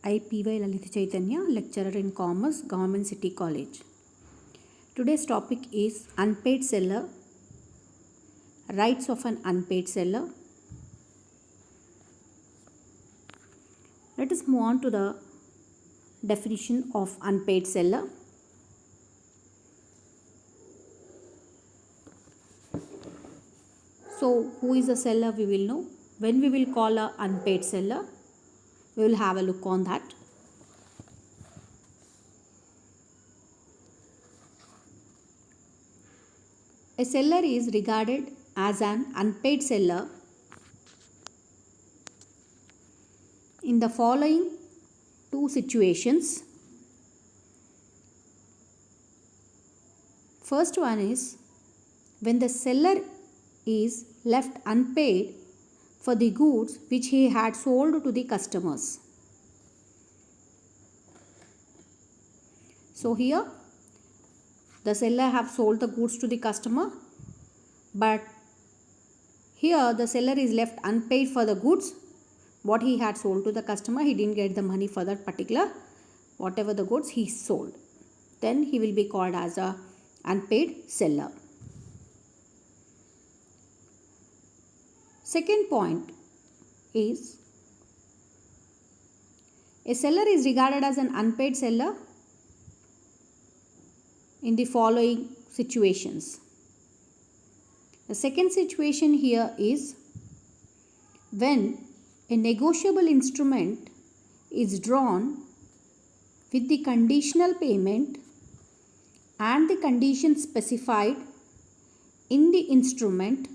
I P.Y. Lalita Chaitanya, lecturer in Commerce, Government City College. Today's topic is unpaid seller, rights of an unpaid seller. Let us move on to the definition of unpaid seller. So, who is a seller we will know. When we will call a unpaid seller, we will have a look on that. A seller is regarded as an unpaid seller in the following two situations. First one is when the seller is left unpaid for the goods which he had sold to the customers. So here the seller have sold the goods to the customer, but here the seller is left unpaid for the goods what he had sold to the customer. He didn't get the money for that particular whatever the goods he sold. Then he will be called as a unpaid seller. Second point is a seller is regarded as an unpaid seller in the following situations. The second situation here is when a negotiable instrument is drawn with the conditional payment and the conditions specified in the instrument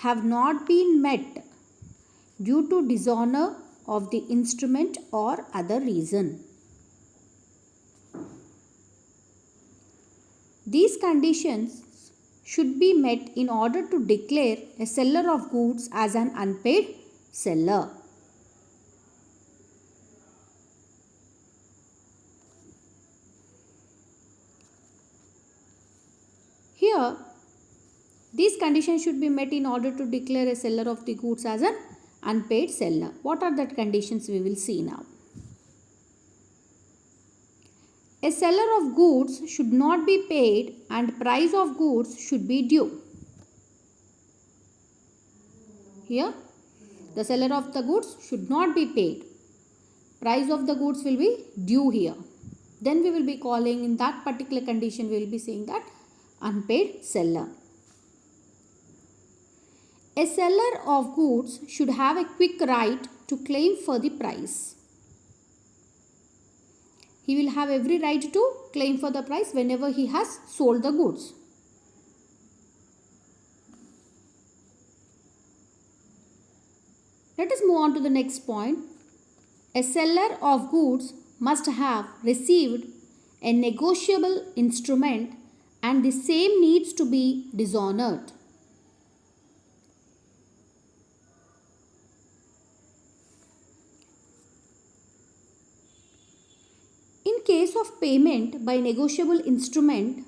have not been met due to dishonor of the instrument or other reason. These conditions should be met in order to declare a seller of goods as an unpaid seller. Here, these conditions should be met in order to declare a seller of the goods as an unpaid seller. What are the conditions we will see now? A seller of goods should not be paid and price of goods should be due. Here, the seller of the goods should not be paid. Price of the goods will be due here. Then we will be calling in that particular condition, we will be saying that unpaid seller. A seller of goods should have a quick right to claim for the price. He will have every right to claim for the price whenever he has sold the goods. Let us move on to the next point. A seller of goods must have received a negotiable instrument and the same needs to be dishonored. In case of payment by negotiable instrument,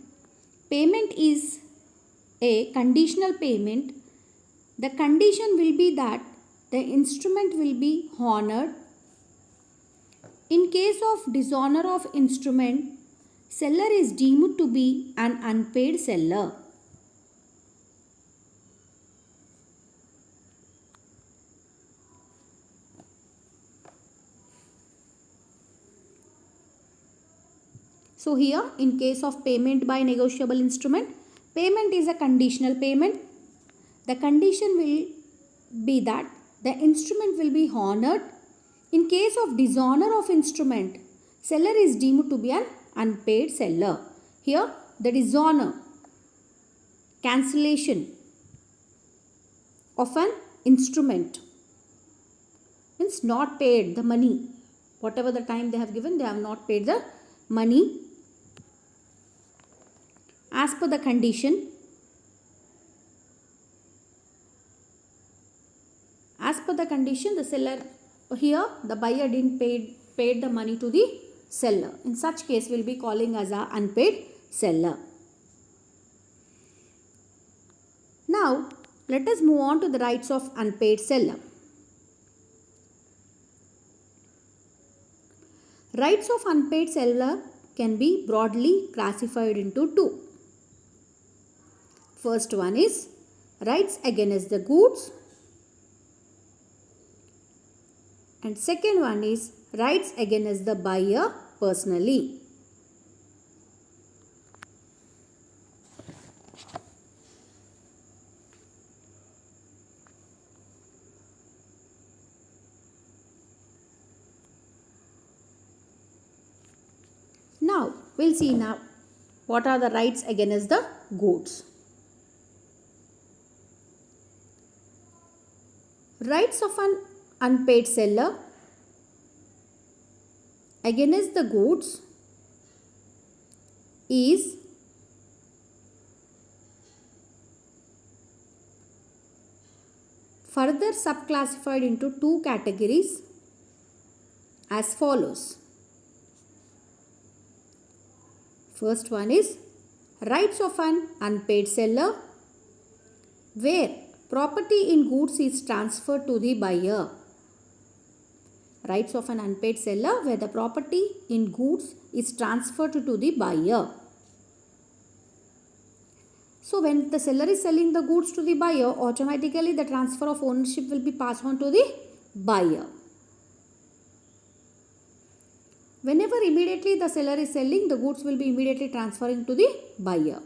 payment is a conditional payment. The condition will be that the instrument will be honored. In case of dishonor of instrument, seller is deemed to be an unpaid seller. So here, in case of payment by negotiable instrument, payment is a conditional payment. The condition will be that the instrument will be honored. In case of dishonor of instrument, seller is deemed to be an unpaid seller. Here, the dishonor, cancellation of an instrument means not paid the money. Whatever the time they have given, they have not paid the money. As per the condition, the seller here, the buyer didn't paid the money to the seller. In such case, we will be calling as a unpaid seller. Now, let us move on to the rights of unpaid seller. Rights of unpaid seller can be broadly classified into two. First one is rights against the goods, and second one is rights against the buyer personally. Now we'll see now what are the rights against the goods. Rights of an unpaid seller against the goods is further subclassified into two categories as follows. First one is rights of an unpaid seller where property in goods is transferred to the buyer. Rights of an unpaid seller where the property in goods is transferred to the buyer. So when the seller is selling the goods to the buyer, automatically the transfer of ownership will be passed on to the buyer. Whenever immediately the seller is selling, the goods will be immediately transferring to the buyer.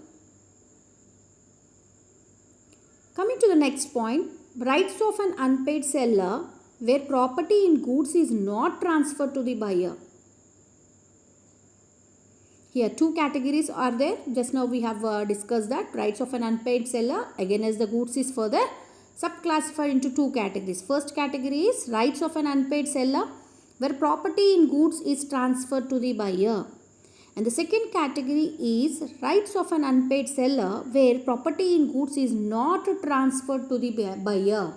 Coming to the next point, rights of an unpaid seller where property in goods is not transferred to the buyer. Here two categories are there. Just now we have discussed that rights of an unpaid seller against the goods is further subclassified into two categories. First category is rights of an unpaid seller where property in goods is transferred to the buyer. And the second category is rights of an unpaid seller where property in goods is not transferred to the buyer.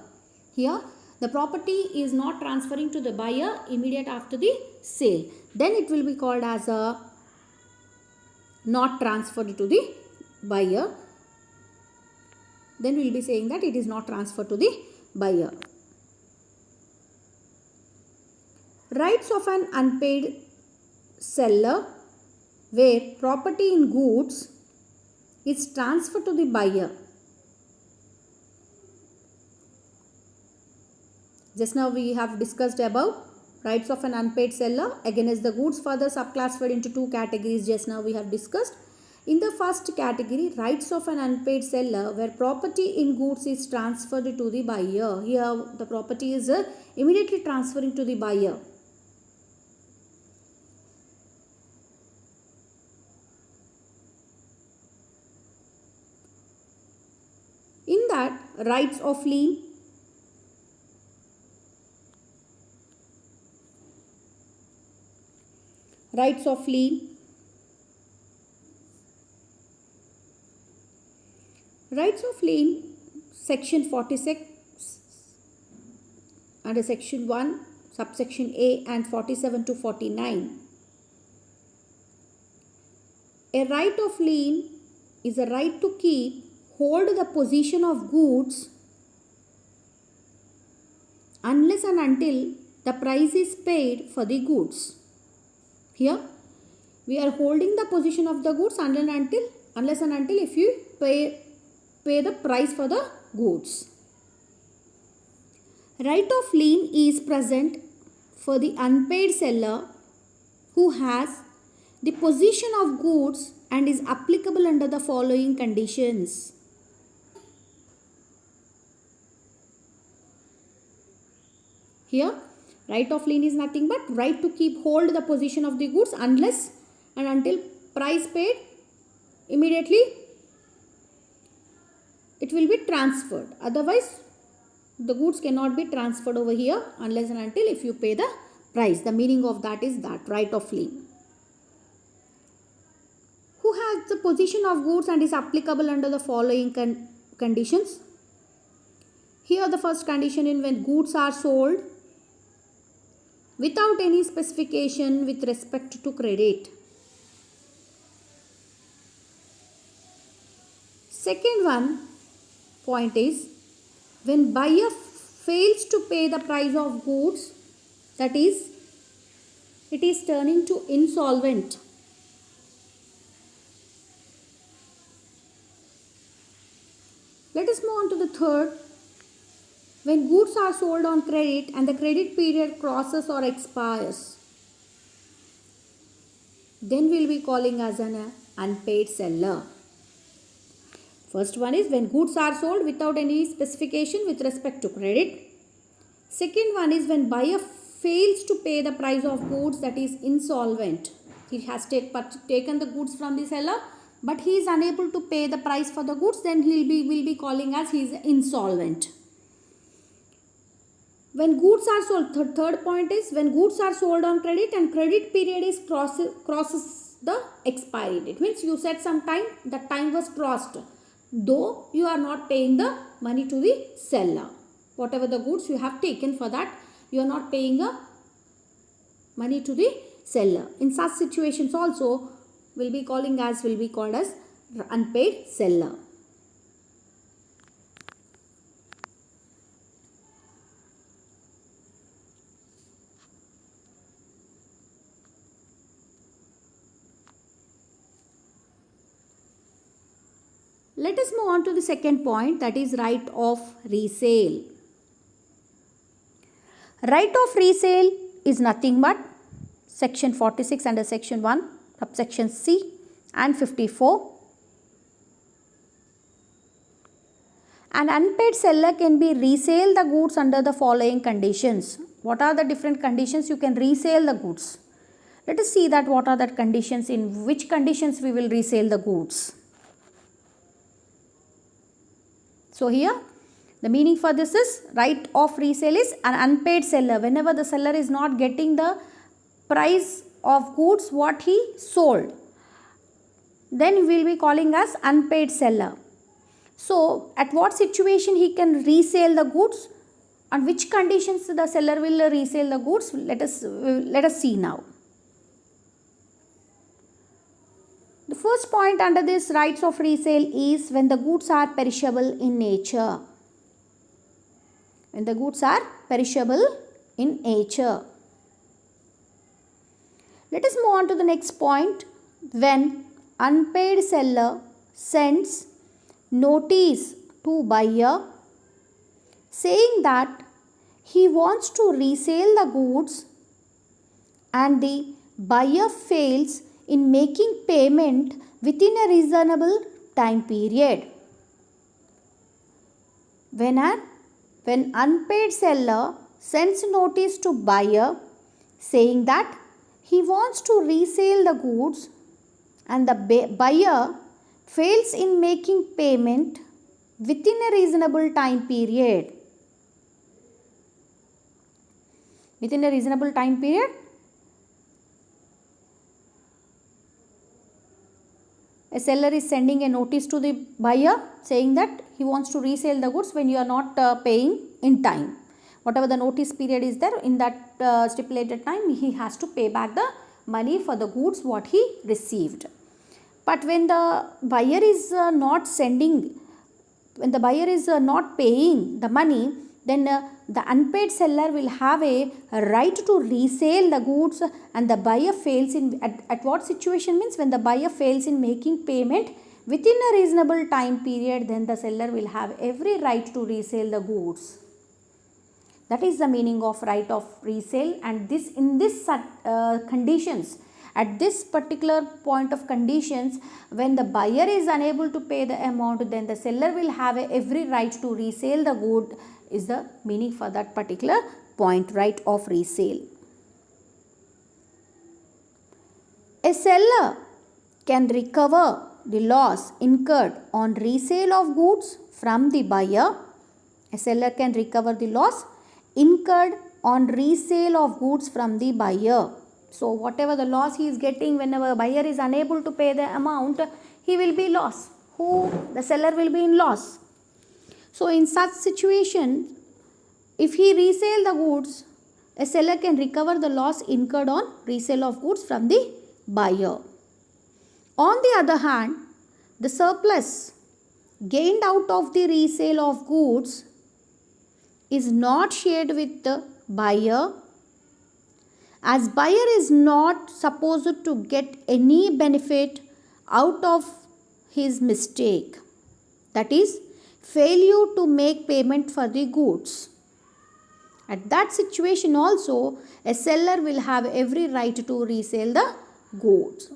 Here the property is not transferring to the buyer immediate after the sale. Then it will be called as a not transferred to the buyer. Then we will be saying that it is not transferred to the buyer. Rights of an unpaid seller where property in goods is transferred to the buyer. Just now we have discussed about rights of an unpaid seller against the goods further subclassified into two categories. Just now we have discussed. In the first category, rights of an unpaid seller where property in goods is transferred to the buyer. Here the property is immediately transferring to the buyer. In that, rights of lien, rights of lien, rights of lien, section 46 under section 1 subsection A and 47 to 49. A right of lien is a right to keep, hold the possession of goods unless and until the price is paid for the goods. Here we are holding the possession of the goods unless and until if you pay the price for the goods. Right of lien is present for the unpaid seller who has the possession of goods and is applicable under the following conditions. Here right of lien is nothing but right to keep hold the possession of the goods unless and until price paid, immediately it will be transferred. Otherwise the goods cannot be transferred over here unless and until if you pay the price. The meaning of that is that right of lien. Who has the possession of goods and is applicable under the following conditions. Here the first condition in when goods are sold without any specification with respect to credit. Second one point is when buyer fails to pay the price of goods, that is it is turning to insolvent. Let us move on to the third. When goods are sold on credit and the credit period crosses or expires, then we will be calling as an unpaid seller. First one is when goods are sold without any specification with respect to credit. Second one is when buyer fails to pay the price of goods, that is insolvent. He has taken the goods from the seller, but he is unable to pay the price for the goods, then will be calling as he is insolvent. When goods are sold, third point is when goods are sold on credit and credit period is crosses the expiry date. Means you said some time, the time was crossed, though you are not paying the money to the seller. Whatever the goods you have taken for that, you are not paying the money to the seller. In such situations also will be called as unpaid seller. Let us move on to the second point, that is right of resale. Right of resale is nothing but section 46 under section 1 subsection C and 54. An unpaid seller can be resale the goods under the following conditions. What are the different conditions you can resale the goods? Let us see that what are the conditions, in which conditions we will resale the goods. So here the meaning for this is right of resale is an unpaid seller. Whenever the seller is not getting the price of goods what he sold, then we will be calling as unpaid seller. So at what situation he can resale the goods, on which conditions the seller will resale the goods, let us see now. The first point under this rights of resale is when the goods are perishable in nature. When the goods are perishable in nature. Let us move on to the next point. When unpaid seller sends notice to buyer saying that he wants to resale the goods and the buyer fails in making payment within a reasonable time period. When unpaid seller sends notice to buyer saying that he wants to resale the goods and the buyer fails in making payment within a reasonable time period. Within a reasonable time period, a seller is sending a notice to the buyer saying that he wants to resell the goods when you are not paying in time. Whatever the notice period is there, in that stipulated time he has to pay back the money for the goods what he received. But when the buyer is not paying the money, then the unpaid seller will have a right to resell the goods and the buyer fails in, at what situation means when the buyer fails in making payment within a reasonable time period, then the seller will have every right to resell the goods. That is the meaning of right of resale, and this in this conditions, at this particular point of conditions, when the buyer is unable to pay the amount, then the seller will have every right to resell the good, is the meaning for that particular point, right of resale. A seller can recover the loss incurred on resale of goods from the buyer. A seller can recover the loss incurred on resale of goods from the buyer. So whatever the loss he is getting, whenever buyer is unable to pay the amount, he will be loss. The seller will be in loss. So in such situation, if he resell the goods, a seller can recover the loss incurred on resale of goods from the buyer. On the other hand, the surplus gained out of the resale of goods is not shared with the buyer as buyer is not supposed to get any benefit out of his mistake, that is failure to make payment for the goods. At that situation also, a seller will have every right to resell the goods.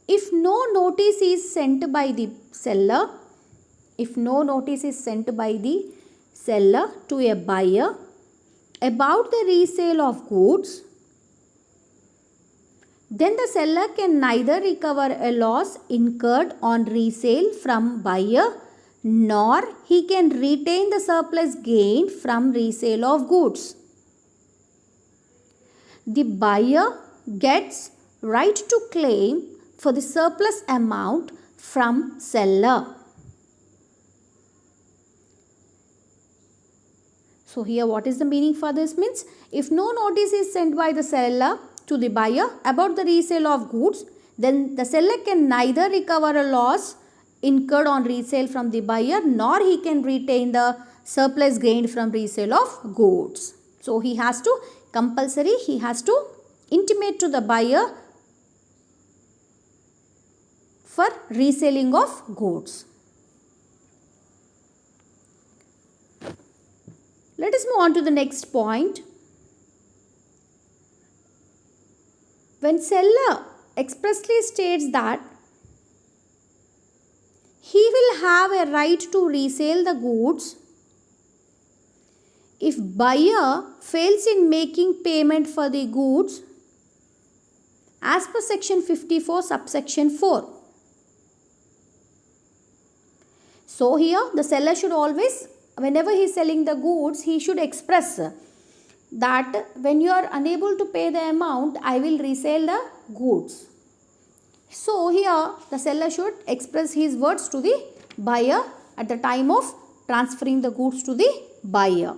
If no notice is sent by the seller, if no notice is sent by the seller to a buyer about the resale of goods, then the seller can neither recover a loss incurred on resale from buyer, nor he can retain the surplus gain from resale of goods. The buyer gets right to claim for the surplus amount from seller. So here what is the meaning for this means, if no notice is sent by the seller to the buyer about the resale of goods, then the seller can neither recover a loss incurred on resale from the buyer, nor he can retain the surplus gained from resale of goods. So he has to intimate to the buyer for reselling of goods. Let us move on to the next point. When seller expressly states that he will have a right to resell the goods if buyer fails in making payment for the goods as per section 54 subsection 4. So here the seller should always, whenever he is selling the goods, he should express that when you are unable to pay the amount, I will resell the goods. So here the seller should express his words to the buyer at the time of transferring the goods to the buyer.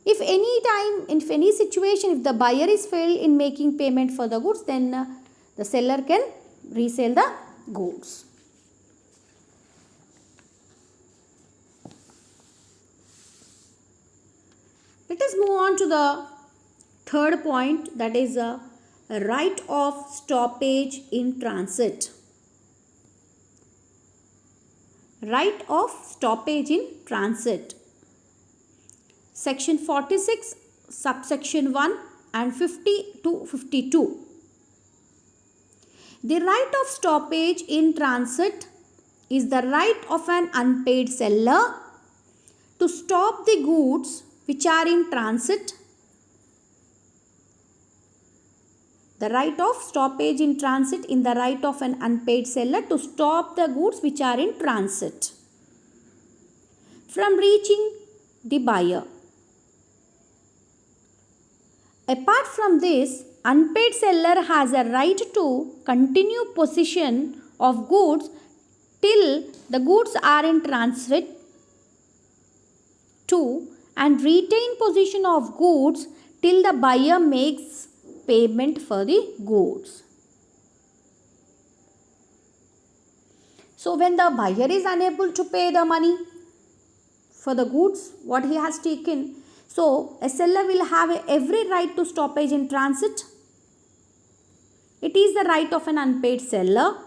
If any situation, if the buyer is failed in making payment for the goods, then the seller can resell the goods. Let us move on to the third point, that is a right of stoppage in transit. Right of stoppage in transit. Section 46 subsection 1 and 50 to 52. The right of stoppage in transit is the right of an unpaid seller to stop the goods which are in transit. The right of stoppage in transit in the right of an unpaid seller to stop the goods which are in transit from reaching the buyer. Apart from this, unpaid seller has a right to continue possession of goods till the goods are in transit to, and retain possession of goods till the buyer makes payment for the goods. So when the buyer is unable to pay the money for the goods what he has taken, so a seller will have every right to stoppage in transit. It is the right of an unpaid seller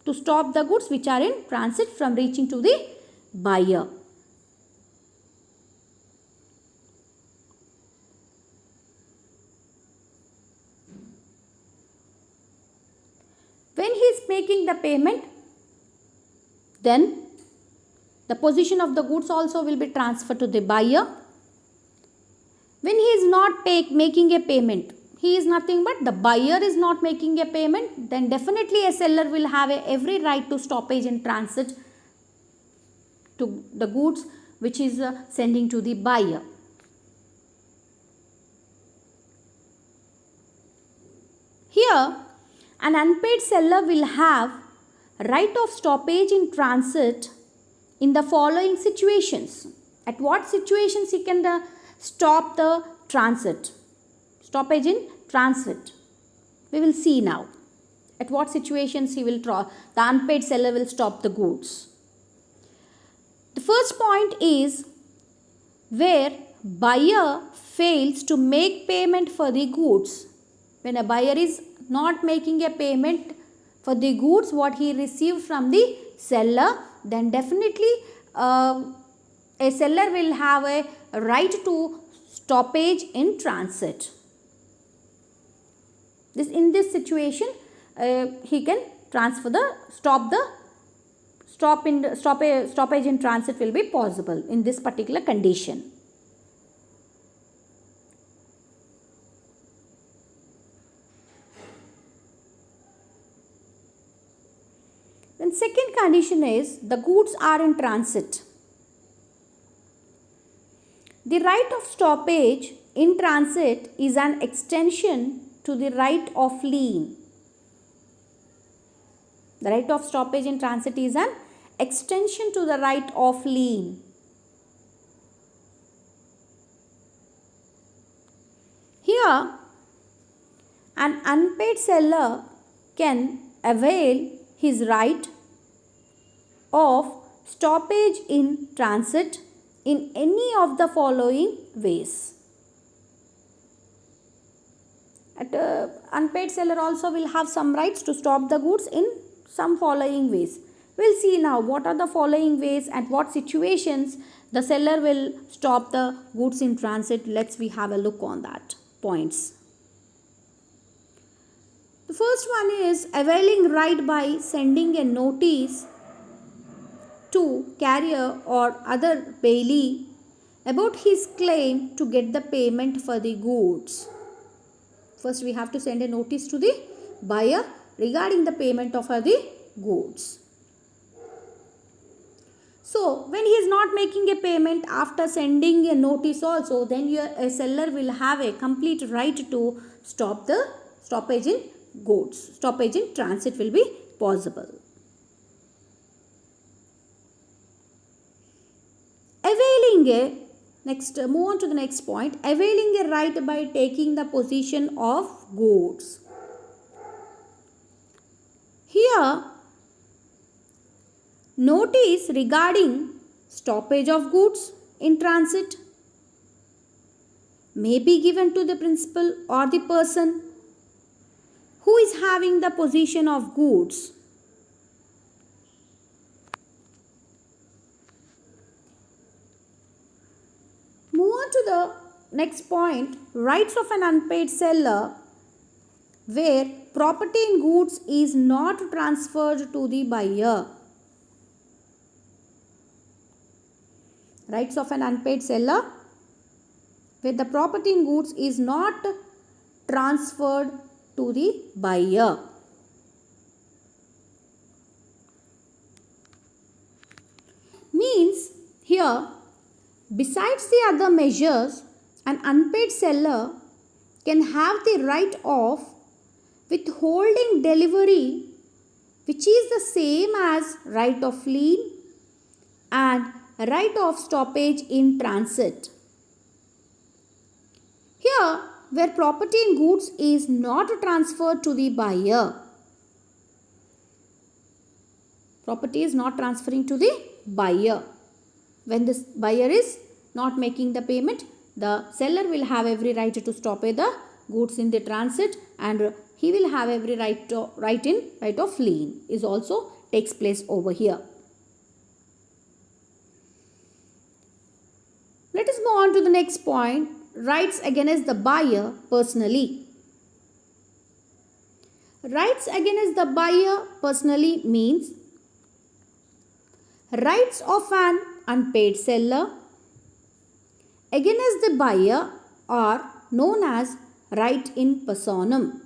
to stop the goods which are in transit from reaching to the buyer. When he is making the payment, then the possession of the goods also will be transferred to the buyer. When he is not making a payment, he is nothing but the buyer is not making a payment, then definitely a seller will have every right to stoppage in transit to the goods which is sending to the buyer. Here, an unpaid seller will have right of stoppage in transit in the following situations. At what situations he can stop the transit? Stoppage in transit. We will see now. At what situations the unpaid seller will stop the goods. The first point is where buyer fails to make payment for the goods, when a buyer is not making a payment for the goods what he received from the seller, then definitely a seller will have a right to stoppage in transit. In this situation, he can stoppage in transit will be possible in this particular condition. Then second condition is the goods are in transit. The right of stoppage in transit is an extension to the right of lien. The right of stoppage in transit is an extension to the right of lien. Here, an unpaid seller can avail his right of stoppage in transit in any of the following ways. Unpaid seller also will have some rights to stop the goods in some following ways. We'll see now what are the following ways and what situations the seller will stop the goods in transit. We have a look on that points. The first one is availing right by sending a notice to carrier or other bailee about his claim to get the payment for the goods. First we have to send a notice to the buyer regarding the payment of the goods. So when he is not making a payment after sending a notice also, then a seller will have a complete right to stop the stoppage in goods. Stoppage in transit will be possible. Move on to the next point. Availing a right by taking the possession of goods. Here, notice regarding stoppage of goods in transit may be given to the principal or the person who is having the possession of goods. Move on to the next point, rights of an unpaid seller where property in goods is not transferred to the buyer. Rights of an unpaid seller where the property in goods is not transferred to the buyer. Means here, besides the other measures, an unpaid seller can have the right of withholding delivery, which is the same as right of lien and right of stoppage in transit. Here, where property in goods is not transferred to the buyer, property is not transferring to the buyer. When this buyer is not making the payment, the seller will have every right to stop the goods in the transit, and he will have every right of lien is also takes place over here. Let us move on to the next point, rights against the buyer personally. Rights against the buyer personally means rights of an unpaid seller against the buyer are known as right in personam.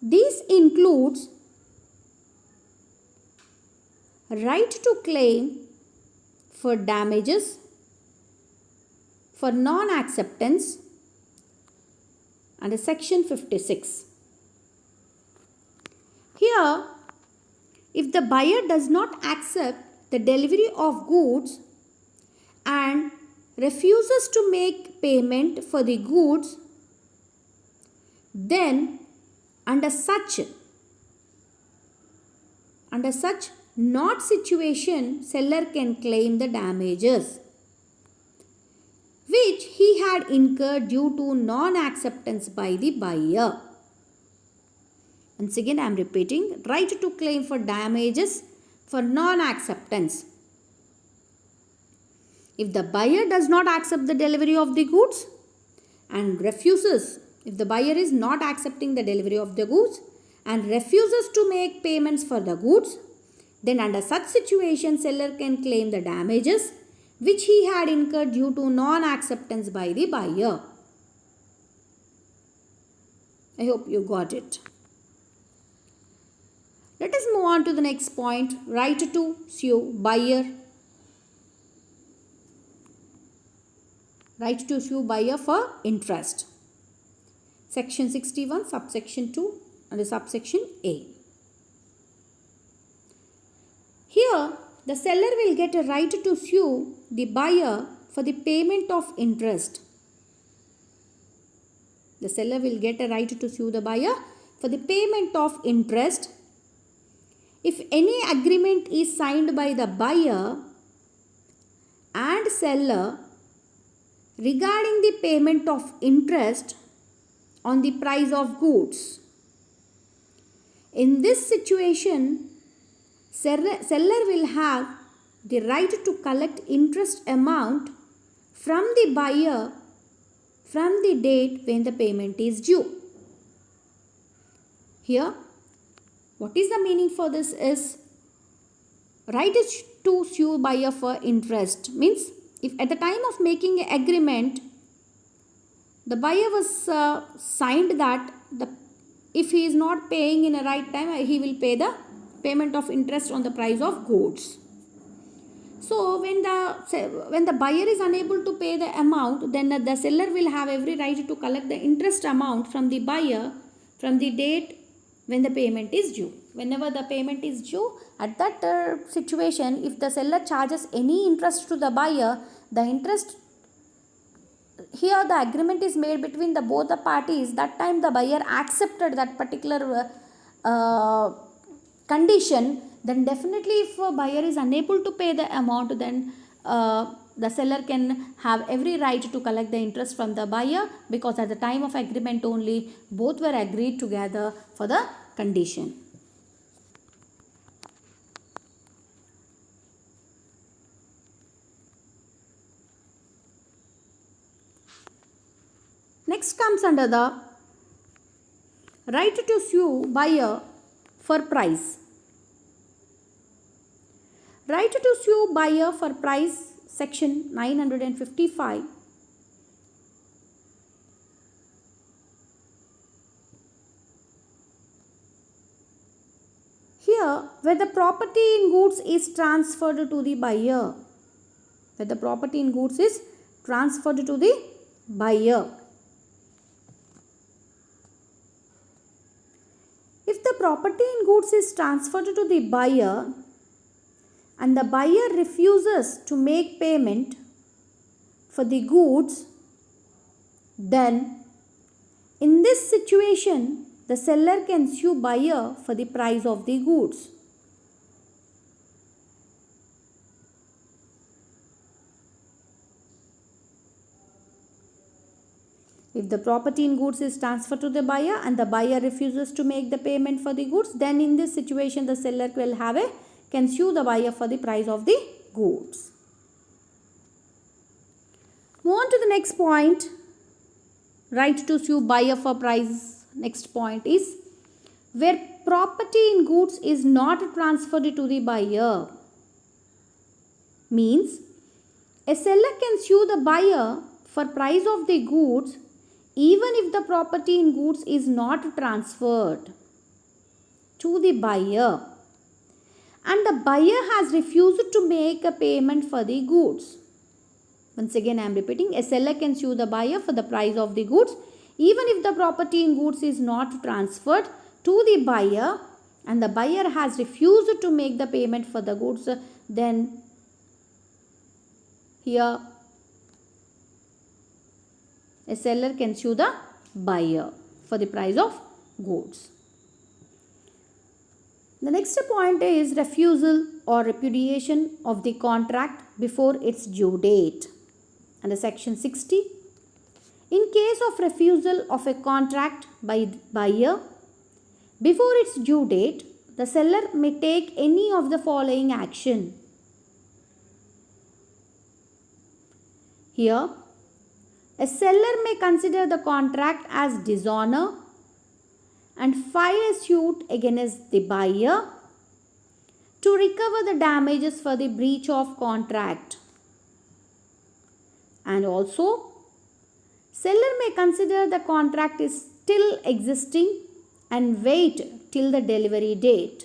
This includes right to claim for damages for non-acceptance under section 56. Here, if the buyer does not accept the delivery of goods and refuses to make payment for the goods, then under such not situation, seller can claim the damages. which he had incurred due to non-acceptance by the buyer. Once again I am repeating, right to claim for damages for non-acceptance. If the buyer does not accept the delivery of the goods and refuses, if the buyer is not accepting the delivery of the goods and refuses to make payments for the goods, then under such situation seller can claim the damages which he had incurred due to non-acceptance by the buyer. I hope you got it. Let us move on to the next point, right to sue buyer. Right to sue buyer for interest. Section 61, subsection 2 and subsection A. Here, the seller will get a right to sue the buyer for the payment of interest. The seller will get a right to sue the buyer for the payment of interest if any agreement is signed by the buyer and seller regarding the payment of interest on the price of goods. In this situation, seller will have the right to collect interest amount from the buyer from the date when the payment is due. Here, what is the meaning for this is, right to sue buyer for interest means if at the time of making an agreement, the buyer was signed that if he is not paying in a right time, he will pay the payment of interest on the price of goods. So when the buyer is unable to pay the amount, then the seller will have every right to collect the interest amount from the buyer from the date when the payment is due. Whenever the payment is due, at that situation, if the seller charges any interest to the buyer, the interest, here the agreement is made between both the parties. That time the buyer accepted that particular condition, then definitely if a buyer is unable to pay the amount, then the seller can have every right to collect the interest from the buyer, because at the time of agreement only both were agreed together for the condition. Next comes under the right to sue buyer for price. Right to sue buyer for price, section 955. Here, where the property in goods is transferred to the buyer. Where the property in goods is transferred to the buyer. If the property in goods is transferred to the buyer and the buyer refuses to make payment for the goods, then in this situation the seller can sue buyer for the price of the goods. If the property in goods is transferred to the buyer and the buyer refuses to make the payment for the goods, then in this situation the seller can sue the buyer for the price of the goods. Move on to the next point, right to sue buyer for price. Next point is where property in goods is not transferred to the buyer. Means a seller can sue the buyer for price of the goods even if the property in goods is not transferred to the buyer and the buyer has refused to make a payment for the goods. Once again I am repeating, a seller can sue the buyer for the price of the goods even if the property in goods is not transferred to the buyer and the buyer has refused to make the payment for the goods, then here a seller can sue the buyer for the price of goods. The next point is refusal or repudiation of the contract before its due date. Under section 60, in case of refusal of a contract by buyer before its due date, the seller may take any of the following action. Here, a seller may consider the contract as dishonor and file a suit against the buyer to recover the damages for the breach of contract. And also, seller may consider the contract is still existing and wait till the delivery date.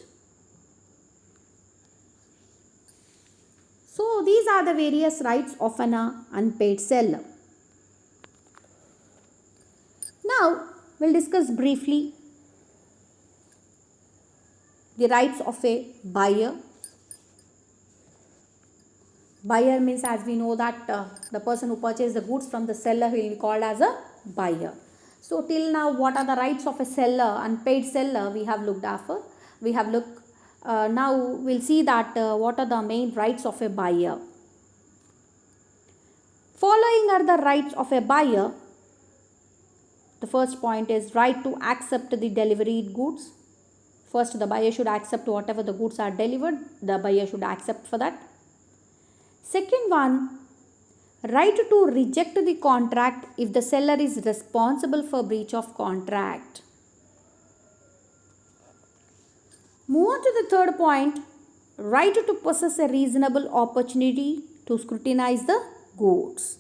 So, these are the various rights of an unpaid seller. Now, we'll discuss briefly the rights of a buyer. Buyer means, as we know, that the person who purchased the goods from the seller will be called as a buyer. So till now, what are the rights of a seller, unpaid seller, we have looked after. Now we'll see that what are the main rights of a buyer. Following are the rights of a buyer. The first point is right to accept the delivered goods. First, the buyer should accept whatever the goods are delivered. The buyer should accept for that. Second one, right to reject the contract if the seller is responsible for breach of contract. Move on to the third point, right to possess a reasonable opportunity to scrutinize the goods.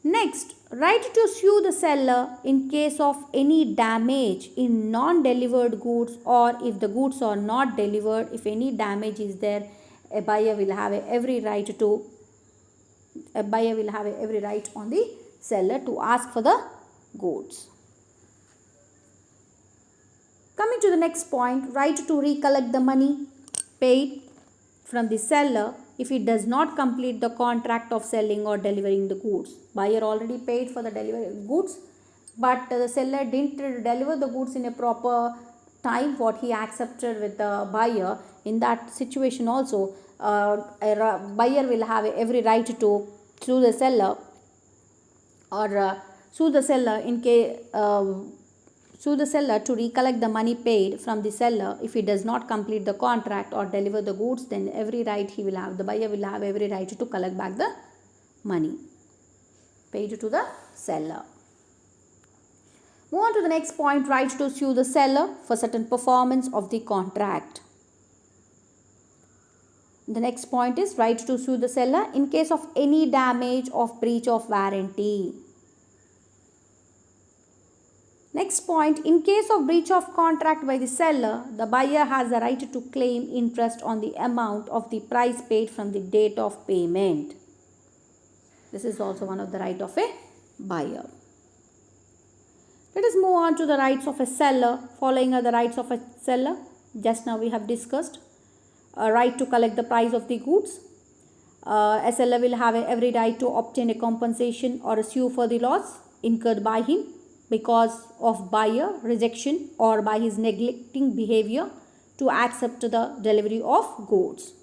Next, right to sue the seller in case of any damage in non-delivered goods, or if the goods are not delivered, if any damage is there, a buyer will have every right on the seller to ask for the goods. Coming to the next point, right to recollect the money paid from the seller if he does not complete the contract of selling or delivering the goods. Buyer already paid for the delivery goods, but the seller didn't deliver the goods in a proper time what he accepted with the buyer. In that situation also, a buyer will have every right to sue the seller or sue the seller to recollect the money paid from the seller if he does not complete the contract or deliver the goods. Then every right the buyer will have every right to collect back the money paid to the seller. Move on to the next point, right to sue the seller for certain performance of the contract. The next point is right to sue the seller in case of any damage of breach of warranty. Next point, in case of breach of contract by the seller, the buyer has the right to claim interest on the amount of the price paid from the date of payment. This is also one of the rights of a buyer. Let us move on to the rights of a seller. Following are the rights of a seller. Just now we have discussed a right to collect the price of the goods. A seller will have every right to obtain a compensation or a sue for the loss incurred by him because of buyer rejection or by his neglecting behavior to accept the delivery of goods.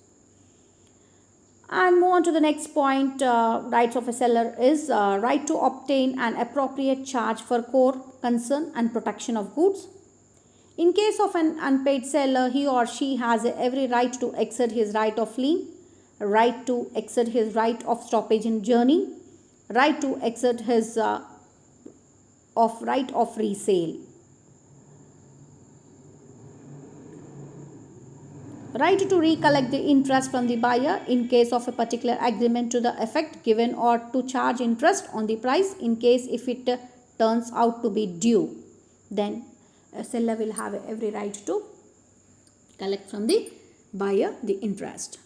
And move on to the next point, rights of a seller is right to obtain an appropriate charge for core concern and protection of goods. In case of an unpaid seller, he or she has every right to exert his right of lien, right to exert his right of stoppage in journey, right to exert his right of resale. Right to recollect the interest from the buyer in case of a particular agreement to the effect given, or to charge interest on the price in case if it turns out to be due. Then a seller will have every right to collect from the buyer the interest.